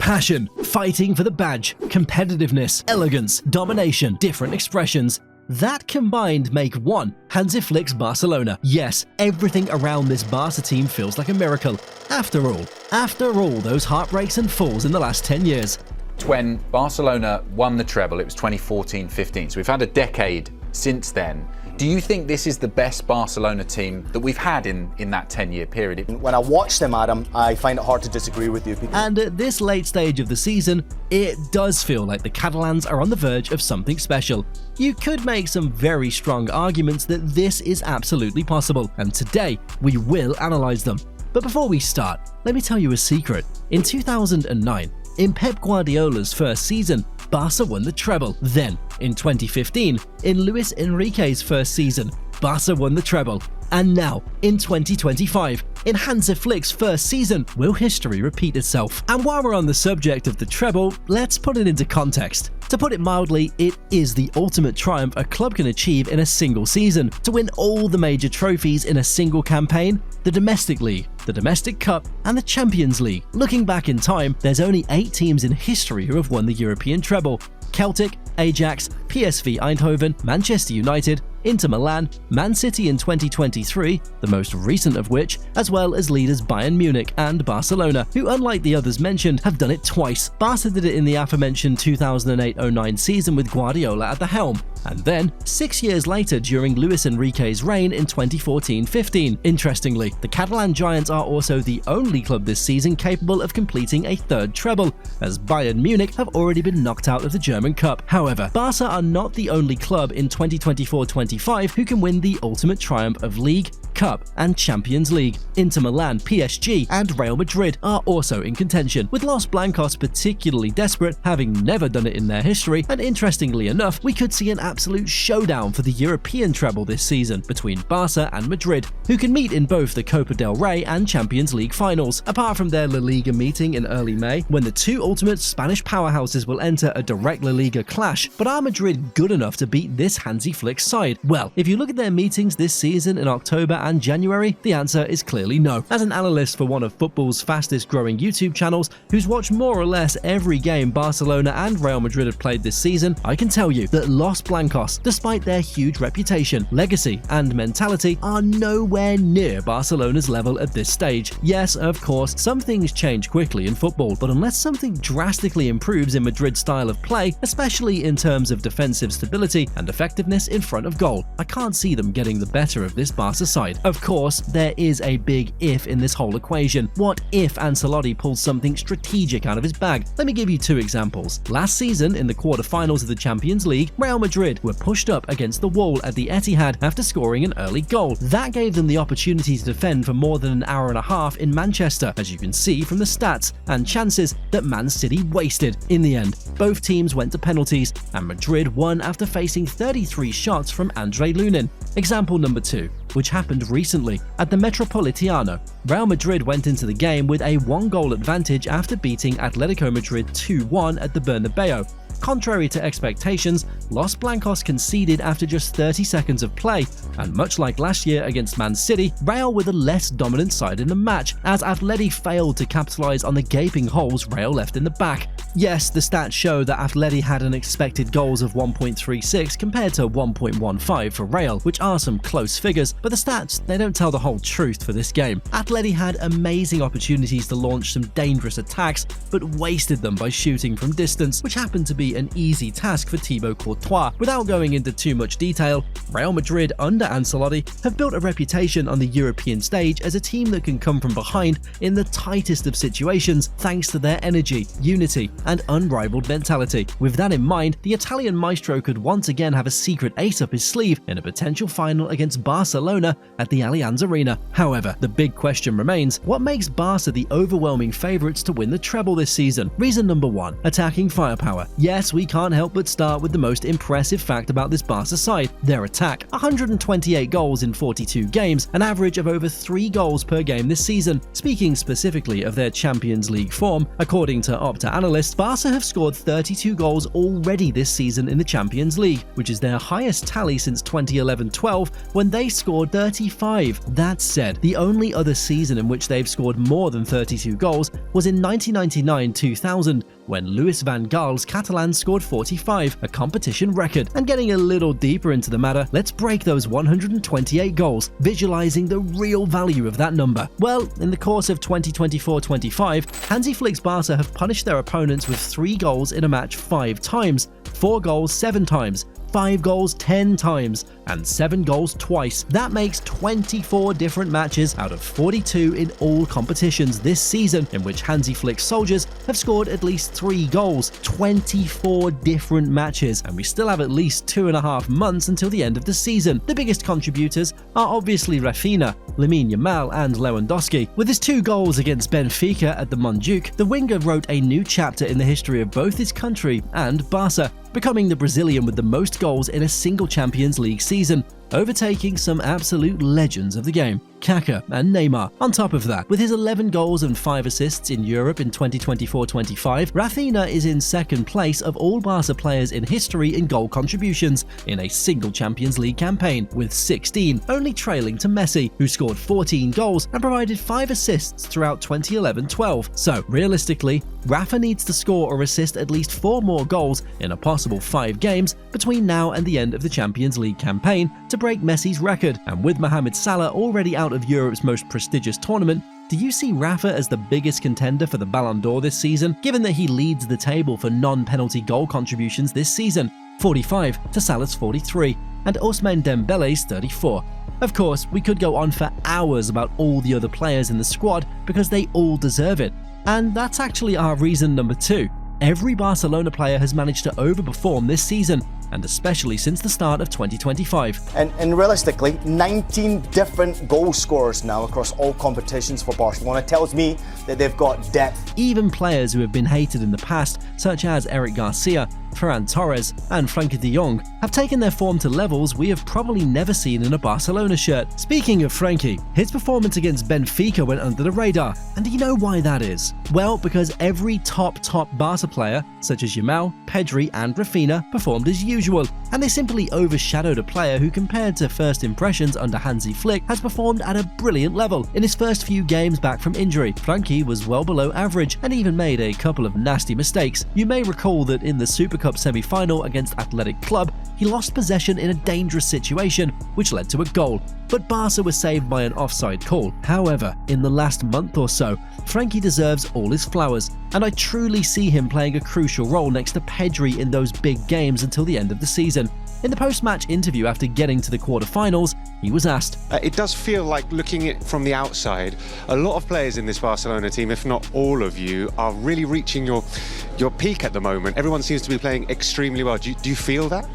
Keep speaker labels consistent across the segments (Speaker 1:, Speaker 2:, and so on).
Speaker 1: Passion, fighting for the badge, competitiveness, elegance, domination, different expressions. That combined make one Hansi Flick's Barcelona. Yes, everything around this Barca team feels like a miracle. After all those heartbreaks and falls in the last 10 years.
Speaker 2: When Barcelona won the treble, it was 2014-15, so we've had a decade since then. Do you think this is the best Barcelona team that we've had in that 10-year period?
Speaker 3: When I watch them, Adam, I find it hard to disagree with you.
Speaker 1: And at this late stage of the season, it does feel like the Catalans are on the verge of something special. You could make some very strong arguments that this is absolutely possible, and today we will analyze them. But before we start, let me tell you a secret. In 2009, in Pep Guardiola's first season, Barca won the treble. Then, in 2015, in Luis Enrique's first season, Barca won the treble. And now, in 2025, in Hansi Flick's first season, will history repeat itself? And while we're on the subject of the treble, let's put it into context. To put it mildly, it is the ultimate triumph a club can achieve in a single season. To win all the major trophies in a single campaign, the domestic league, the domestic cup, and the Champions League. Looking back in time, there's only 8 teams in history who have won the European treble. Celtic, Ajax, PSV Eindhoven, Manchester United, Inter Milan, Man City in 2023, the most recent of which, as well as leaders Bayern Munich and Barcelona, who unlike the others mentioned, have done it twice. Barca did it in the aforementioned 2008-09 season with Guardiola at the helm, and then 6 years later during Luis Enrique's reign in 2014-15. Interestingly, the Catalan Giants are also the only club this season capable of completing a third treble, as Bayern Munich have already been knocked out of the German Cup. However, Barca are not the only club in 2024-25 who can win the ultimate triumph of League, Cup, and Champions League. Inter Milan, PSG, and Real Madrid are also in contention, with Los Blancos particularly desperate, having never done it in their history, and interestingly enough, we could see an absolute showdown for the European treble this season between Barca and Madrid, who can meet in both the Copa del Rey and Champions League finals. Apart from their La Liga meeting in early May, when the two ultimate Spanish powerhouses will enter a direct La Liga clash, but are Madrid good enough to beat this Hansi Flick side? Well, if you look at their meetings this season in October and January, the answer is clearly no. As an analyst for one of football's fastest growing YouTube channels, who's watched more or less every game Barcelona and Real Madrid have played this season, I can tell you that Los Blancos, despite their huge reputation, legacy, and mentality, are nowhere near Barcelona's level at this stage. Yes, of course, some things change quickly in football, but unless something drastically improves in Madrid's style of play, especially in terms of defensive stability and effectiveness in front of goal, I can't see them getting the better of this Barca side. Of course, there is a big if in this whole equation. What if Ancelotti pulls something strategic out of his bag? Let me give you 2 examples. Last season, in the quarterfinals of the Champions League, Real Madrid were pushed up against the wall at the Etihad after scoring an early goal. That gave them the opportunity to defend for more than an hour and a half in Manchester, as you can see from the stats and chances that Man City wasted. In the end, both teams went to penalties, and Madrid won after facing 33 shots from Andre Lunin. Example number 2, which happened recently. At the Metropolitano, Real Madrid went into the game with a 1-goal advantage after beating Atletico Madrid 2-1 at the Bernabeu. Contrary to expectations, Los Blancos conceded after just 30 seconds of play, and much like last year against Man City, Real were the less dominant side in the match, as Atleti failed to capitalise on the gaping holes Real left in the back. Yes, the stats show that Atleti had an expected goals of 1.36 compared to 1.15 for Real, which are some close figures, but the stats, they don't tell the whole truth for this game. Atleti had amazing opportunities to launch some dangerous attacks, but wasted them by shooting from distance, which happened to be an easy task for Thibaut Courtois. Without going into too much detail, Real Madrid under Ancelotti have built a reputation on the European stage as a team that can come from behind in the tightest of situations thanks to their energy, unity, and unrivaled mentality. With that in mind, the Italian maestro could once again have a secret ace up his sleeve in a potential final against Barcelona at the Allianz Arena. However, the big question remains, what makes Barca the overwhelming favourites to win the treble this season? Reason number 1, attacking firepower. Yes, yes, we can't help but start with the most impressive fact about this Barca side, their attack. 128 goals in 42 games, an average of over 3 goals per game this season. Speaking specifically of their Champions League form, according to Opta analysts, Barca have scored 32 goals already this season in the Champions League, which is their highest tally since 2011-12 when they scored 35. That said, the only other season in which they've scored more than 32 goals was in 1999-2000 when Luis van Gaal's Catalans scored 45, a competition record. And getting a little deeper into the matter, let's break those 128 goals, visualizing the real value of that number. Well, in the course of 2024-25, Hansi Flick's Barca have punished their opponents with 3 goals in a match 5 times, 4 goals 7 times, 5 goals 10 times, and 7 goals twice. That makes 24 different matches out of 42 in all competitions this season in which Hansi Flick's soldiers have scored at least 3 goals. 24 different matches, and we still have at least 2.5 months until the end of the season. The biggest contributors are obviously Rafinha, Lamine Yamal, and Lewandowski. With his 2 goals against Benfica at the Montjuic, the winger wrote a new chapter in the history of both his country and Barca, becoming the Brazilian with the most goals in a single Champions League season, overtaking some absolute legends of the game, Kaká and Neymar. On top of that, with his 11 goals and 5 assists in Europe in 2024-25, Rafinha is in second place of all Barca players in history in goal contributions in a single Champions League campaign, with 16, only trailing to Messi, who scored 14 goals and provided 5 assists throughout 2011-12. So, realistically, Rafa needs to score or assist at least 4 more goals in a possible 5 games between now and the end of the Champions League campaign to break Messi's record. And with Mohamed Salah already out of Europe's most prestigious tournament, do you see Rafa as the biggest contender for the Ballon d'Or this season, given that he leads the table for non-penalty goal contributions this season, 45 to Salah's 43, and Ousmane Dembele's 34. Of course, we could go on for hours about all the other players in the squad because they all deserve it. And that's actually our reason number 2. Every Barcelona player has managed to overperform this season, and especially since the start of 2025.
Speaker 3: And realistically, 19 different goal scorers now across all competitions for Barcelona tells me that they've got depth.
Speaker 1: Even players who have been hated in the past, such as Eric Garcia, Ferran Torres, and Frenkie de Jong, have taken their form to levels we have probably never seen in a Barcelona shirt. Speaking of Frenkie, his performance against Benfica went under the radar, and do you know why that is? Well, because every top Barca player, such as Yamal, Pedri, and Rafinha, performed as usual, and they simply overshadowed a player who, compared to first impressions under Hansi Flick, has performed at a brilliant level. In his first few games back from injury, Frenkie was well below average and even made a couple of nasty mistakes. You may recall that in the Super Cup semi-final against Athletic Club, he lost possession in a dangerous situation, which led to a goal, but Barca was saved by an offside call. However, in the last month or so, Frenkie deserves all his flowers, and I truly see him playing a crucial role next to Pedri in those big games until the end of the season. In the post-match interview after getting to the quarterfinals, he was asked,
Speaker 4: It does feel like, looking at it from the outside, a lot of players in this Barcelona team, if not all of you, are really reaching your peak at the moment. Everyone seems to be playing extremely well. Do you feel that?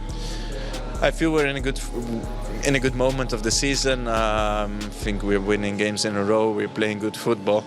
Speaker 5: I feel we're in a good moment of the season. I think we're winning games in a row. We're playing good football.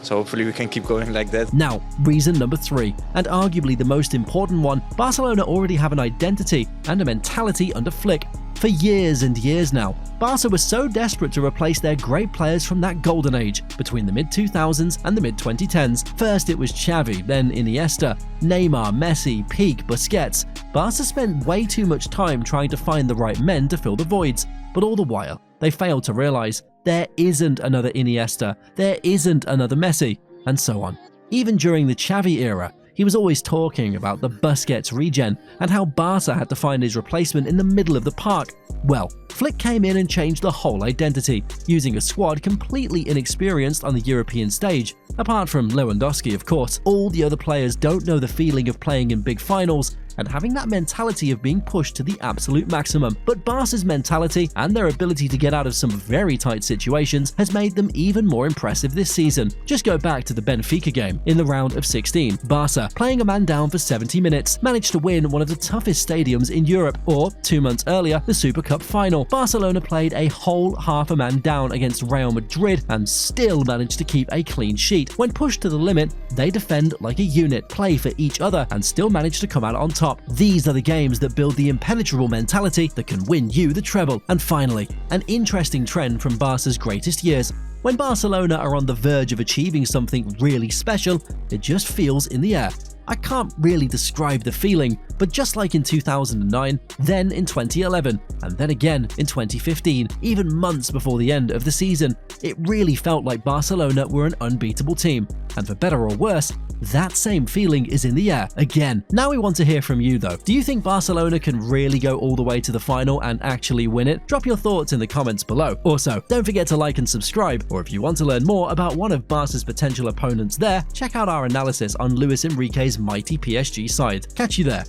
Speaker 5: So hopefully we can keep going like that.
Speaker 1: Now, reason number 3, and arguably the most important one, Barcelona already have an identity and a mentality under Flick. For years and years now, Barca was so desperate to replace their great players from that golden age, between the mid-2000s and the mid-2010s. First it was Xavi, then Iniesta, Neymar, Messi, Peak, Busquets. Barca spent way too much time trying to find the right men to fill the voids, but all the while, they failed to realize there isn't another Iniesta, there isn't another Messi, and so on. Even during the Xavi era, he was always talking about the Busquets regen and how Barca had to find his replacement in the middle of the park. Well, Flick came in and changed the whole identity, using a squad completely inexperienced on the European stage. Apart from Lewandowski, of course, all the other players don't know the feeling of playing in big finals, and having that mentality of being pushed to the absolute maximum. But Barca's mentality and their ability to get out of some very tight situations has made them even more impressive this season. Just go back to the Benfica game in the round of 16. Barca, playing a man down for 70 minutes, managed to win one of the toughest stadiums in Europe. Or 2 months earlier, the Super Cup final. Barcelona played a whole half a man down against Real Madrid and still managed to keep a clean sheet. When pushed to the limit, they defend like a unit, play for each other, and still manage to come out on top. These are the games that build the impenetrable mentality that can win you the treble. And finally, an interesting trend from Barca's greatest years. When Barcelona are on the verge of achieving something really special, it just feels in the air. I can't really describe the feeling, but just like in 2009, then in 2011, and then again in 2015, even months before the end of the season, it really felt like Barcelona were an unbeatable team. And for better or worse, that same feeling is in the air again. Now we want to hear from you though. Do you think Barcelona can really go all the way to the final and actually win it? Drop your thoughts in the comments below. Also, don't forget to like and subscribe, or if you want to learn more about one of Barca's potential opponents there, check out our analysis on Luis Enrique's mighty PSG side. Catch you there.